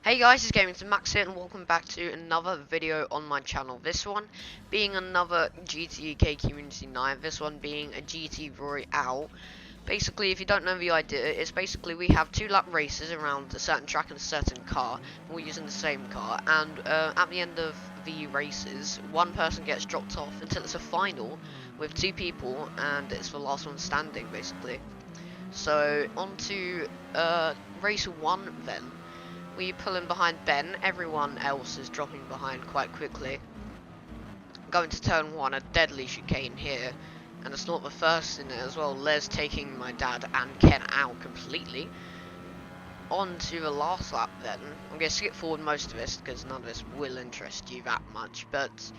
Hey guys, it's Gamingtothemax here and welcome back to another video on my channel. This one being another GTUK Community Night, this one being a GT Royale. Basically, if you don't know the idea, it's basically we have 2 lap races around a certain track and a certain car, and we're using the same car, and at the end of the races, one person gets dropped off until it's a final with 2 people, and it's the last one standing, basically. So, on to race 1 then. We pull in behind Ben, everyone else is dropping behind quite quickly. Going to turn 1, a deadly chicane here, and it's not the first in it as well. Les taking my dad and Ken out completely. On to the last lap then. I'm going to skip forward most of this because none of this will interest you that much, but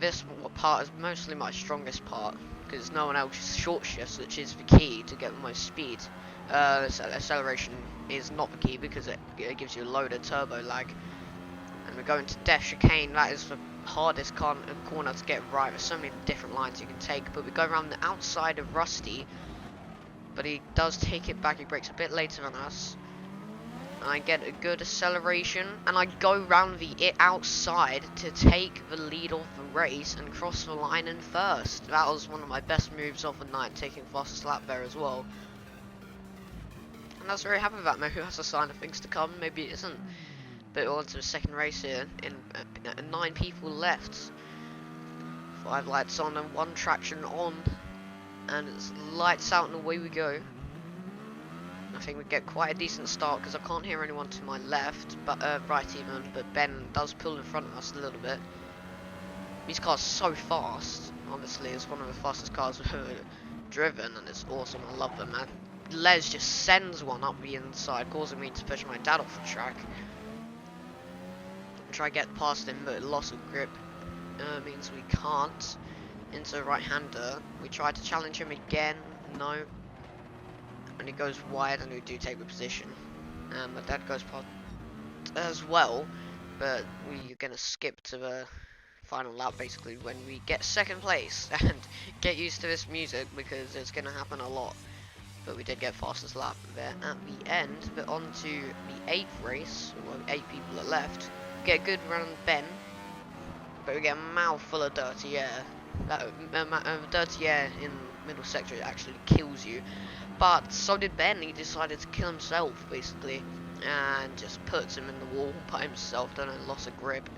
this part is mostly my strongest part because no one else short shifts, which is the key to get the most speed. Acceleration is not the key because it gives you a load of turbo lag. And we're going to Death Chicane. That is the hardest corner to get right. There's so many different lines you can take, but we go around the outside of Rusty, but he does take it back. He brakes a bit later than us. And I get a good acceleration, and I go round the outside to take the lead of the race and cross the line in first. That was one of my best moves of the night, taking fastest lap there as well. And I was very happy with that. Maybe that's a sign of things to come, maybe it isn't. But on to the second race here, in 9 people left. 5 lights on and 1 traction on. And it's lights out and away we go. I think we get quite a decent start because I can't hear anyone to my left, but right even, but Ben does pull in front of us a little bit. His car's so fast, honestly, it's one of the fastest cars we've ever driven, and it's awesome, I love them, man. Les just sends one up the inside, causing me to push my dad off the track. Try to get past him, but loss of grip means we can't. Into a right-hander, we try to challenge him again, no. And he goes wide, and we do take the position. And my dad goes past as well, but we're gonna skip to the final lap basically when we get second place. And get used to this music because it's gonna happen a lot. But we did get fastest lap there at the end. But on to the 8th race, well, 8 people are left. Get a good run on Ben, but we get a mouthful of dirty air. That dirty air in middle sector actually kills you. But so did Ben. He decided to kill himself basically, and just puts him in the wall by himself. Don't know, loss of grip.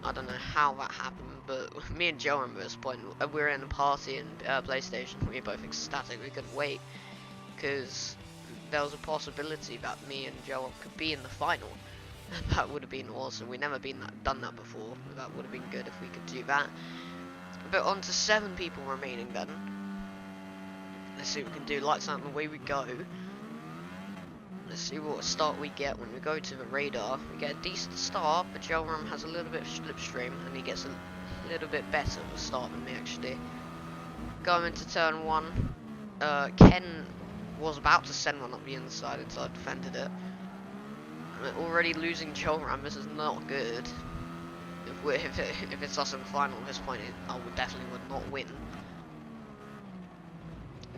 I don't know how that happened, but me and Joe at this point, we were in a party in PlayStation. We were both ecstatic. We couldn't wait because there was a possibility that me and Joe could be in the final. That would have been awesome. We've never done that before. That would have been good if we could do that. But on to 7 people remaining then. Let's see what we can do. Lights out and away we go. Let's see what start we get when we go to the radar. We get a decent start, but Joram has a little bit of slipstream, and he gets a little bit better of a start than me actually. Going into turn 1, Ken was about to send one up the inside until I defended it. We're already losing Joram. This is not good. If it's us in the final at this point, I would definitely not win.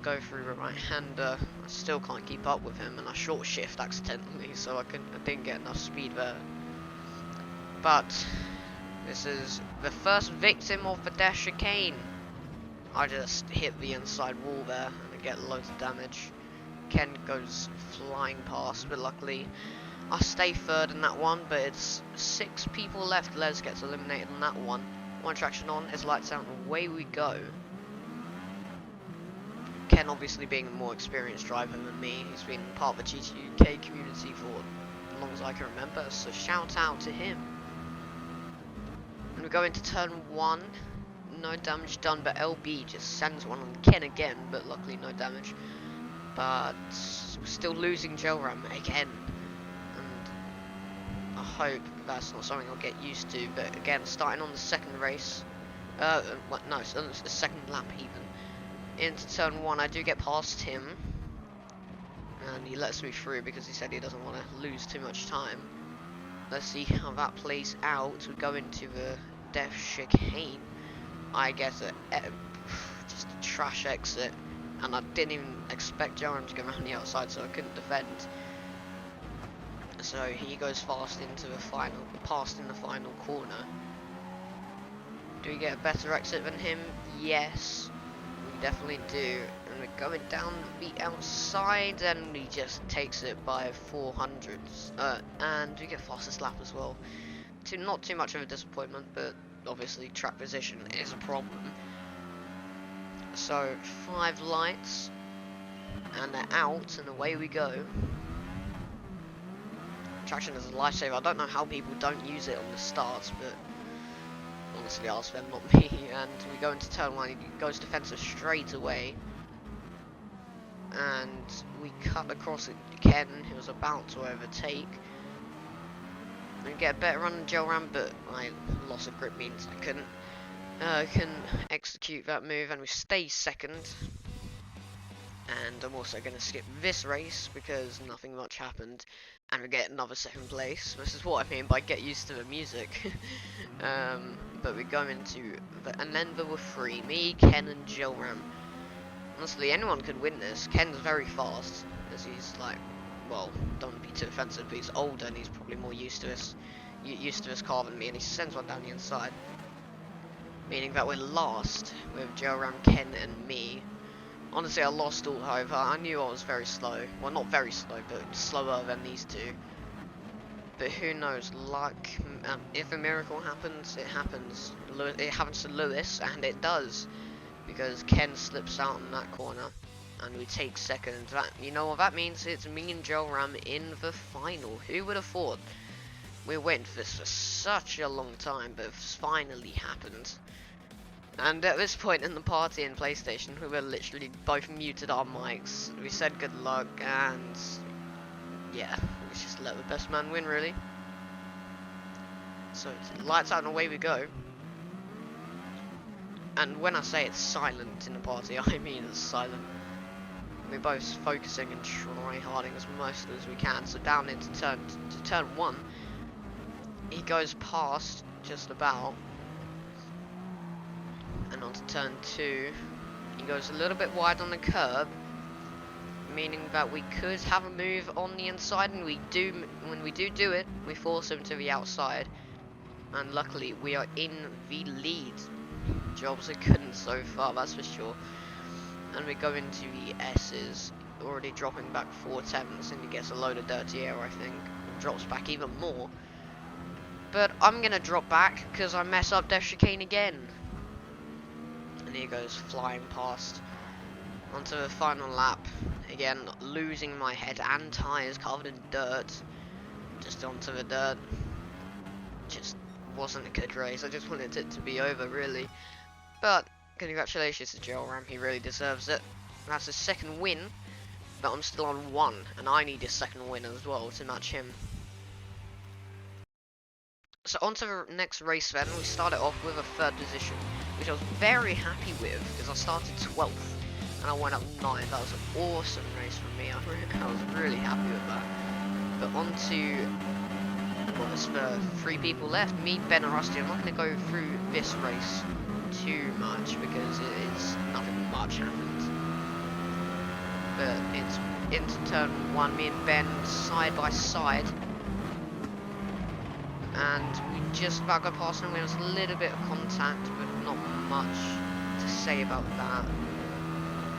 Go through the right hander. I still can't keep up with him, and I short shift accidentally, so I didn't get enough speed there. But this is the first victim of the Death Chicane. I just hit the inside wall there and I get loads of damage. Ken goes flying past, but luckily I stay third in that one. But it's 6 people left. Les gets eliminated in that one. 1 traction on, his lights out, and away we go. Ken obviously being a more experienced driver than me. He's been part of the GTUK community for as long as I can remember, so shout out to him. And we go into turn 1. No damage done, but LB just sends one on Ken again, but luckily no damage. But still losing Joram again. And I hope that's not something I'll get used to, but again, starting on the second race. No, it's on the second lap even. Into turn 1, I do get past him, and he lets me through because he said he doesn't want to lose too much time. Let's see how that plays out. We go into the Death Chicane. I get just a trash exit, and I didn't even expect Joram to go around the outside, so I couldn't defend. So he goes past in the final corner. Do we get a better exit than him? Yes, we definitely do. And we're going down the outside, and he just takes it by 400s. And we get fastest lap as well. Not too much of a disappointment, but obviously track position is a problem. So 5 lights, and they're out, and away we go. Traction is a lifesaver. I don't know how people don't use it on the starts, but honestly, ask them, not me. And we go into turn 1. He goes defensive straight away, and we cut across Ken, who was about to overtake. We get a better run than Joram, but my loss of grip means I couldn't can execute that move, and we stay second. And I'm also going to skip this race because nothing much happened, and we get another second place. This is what I mean by get used to the music. But we go into and then there were 3, me, Ken and Joram. Honestly, anyone could win this. Ken's very fast, as he's like, well, don't be too offensive, but he's older and he's probably more used to this car than me, and he sends one down the inside. Meaning that we're last with Joram, Ken and me. Honestly, I lost all hope. I knew I was very slow. Well, not very slow, but slower than these two. But who knows, luck. If a miracle happens, it happens. It happens to Lewis, and it does. Because Ken slips out in that corner, and we take second. You know what that means? It's me and Joram in the final. Who would have thought? We were waiting for this for such a long time, but it's finally happened. And at this point in the party in PlayStation, we were literally both muted our mics. We said good luck, and yeah, we just let the best man win, really. So it's lights out and away we go. And when I say it's silent in the party, I mean it's silent. We're both focusing and try-harding as much as we can. So down into turn 1, he goes past just about. And on to turn 2, he goes a little bit wide on the curb, meaning that we could have a move on the inside, and we do. When we do it, we force him to the outside, and luckily we are in the lead. Jobs are good so far, that's for sure. And we go into the S's, already dropping back 4/10, and he gets a load of dirty air, I think, and drops back even more. But I'm gonna drop back because I mess up Death Chicane again. And he goes flying past onto the final lap. Again, losing my head and tyres covered in dirt. Just onto the dirt. Just wasn't a good race. I just wanted it to be over, really. But congratulations to Joram. He really deserves it. That's his second win. But I'm still on 1, and I need his second win as well to match him. So on to the next race then. We started off with a 3rd position, which I was very happy with because I started 12th and I went up 9. That was an awesome race for me. I was really happy with that. But on to, well, there's 3 people left, me, Ben and Rusty. I'm not going to go through this race too much because it's nothing much happened. But it's into turn 1, me and Ben side by side. And we just about got past him. There was a little bit of contact, but not much to say about that.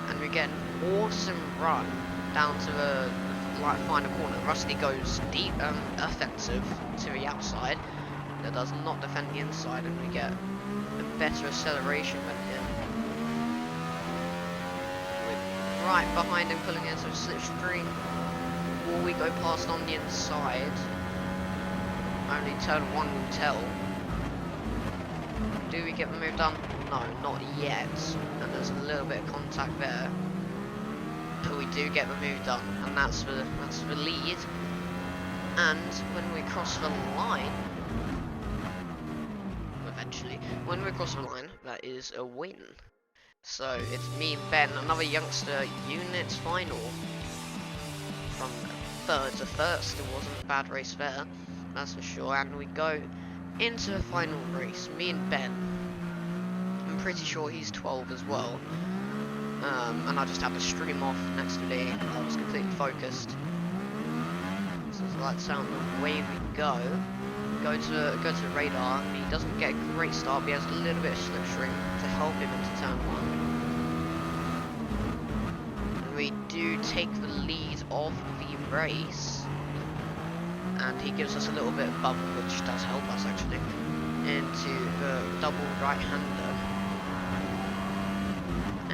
And we get an awesome run down to the final corner. Rusty goes deep offensive to the outside. That does not defend the inside, and we get a better acceleration than him. We're right behind him, pulling into a slipstream. Will we go past on the inside? Only turn 1 will tell. Do we get the move done? No, not yet. And there's a little bit of contact there. But we do get the move done, and that's the lead. And when we cross the line, eventually, when we cross the line, that is a win. So it's me and Ben, another youngster unit final. From 3rd to 1st, it wasn't a bad race there. That's for sure. And we go into the final race, me and Ben. I'm pretty sure he's 12 as well. And I just had the stream off next to me. I was completely focused. So So lights out and away we go. Go to radar. He doesn't get a great start, but he has a little bit of slipstream to help him into turn 1. And we do take the lead of the race. And he gives us a little bit of bump, which does help us actually, into the double right-hander.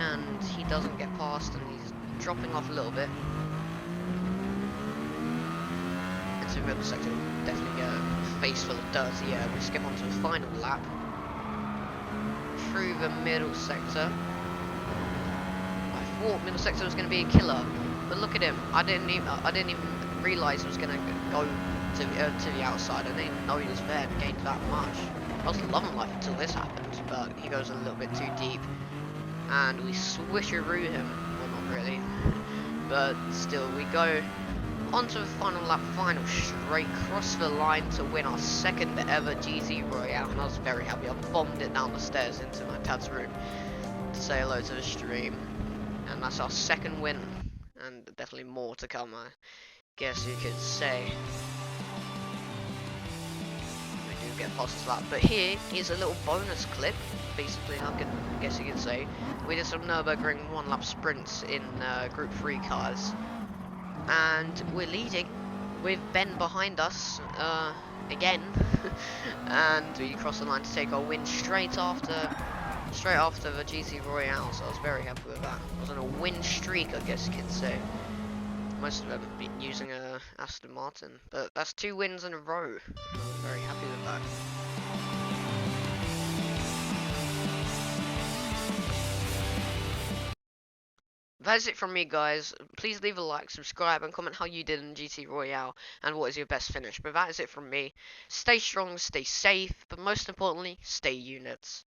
And he doesn't get past, and he's dropping off a little bit. Into the middle sector, definitely get a face full of dirt. Yeah, we skip on to the final lap. Through the middle sector. I thought middle sector was going to be a killer, but look at him. I didn't even realise it was going to go to the outside. I didn't even know he was there and gained that much. I was loving life until this happened, but he goes a little bit too deep. And we switcheroo him. Well, not really. But still, we go onto the final lap, final straight, cross the line to win our second ever GT Royale. And I was very happy. I bombed it down the stairs into my dad's room to say hello to the stream. And that's our second win. And definitely more to come, I guess you could say. We do get past that. But here is a little bonus clip. Basically, I guess you could say. We did some Nürburgring one-lap sprints in Group 3 cars. And we're leading with Ben behind us again. And we cross the line to take our win straight after the GT Royale. So I was very happy with that. I was on a win streak, I guess you could say. Most of them been using a Aston Martin, but that's 2 wins in a row. I was very happy with that. That is it from me, guys. Please leave a like, subscribe, and comment how you did in GT Royale and what is your best finish. But that is it from me. Stay strong, stay safe, but most importantly, stay units.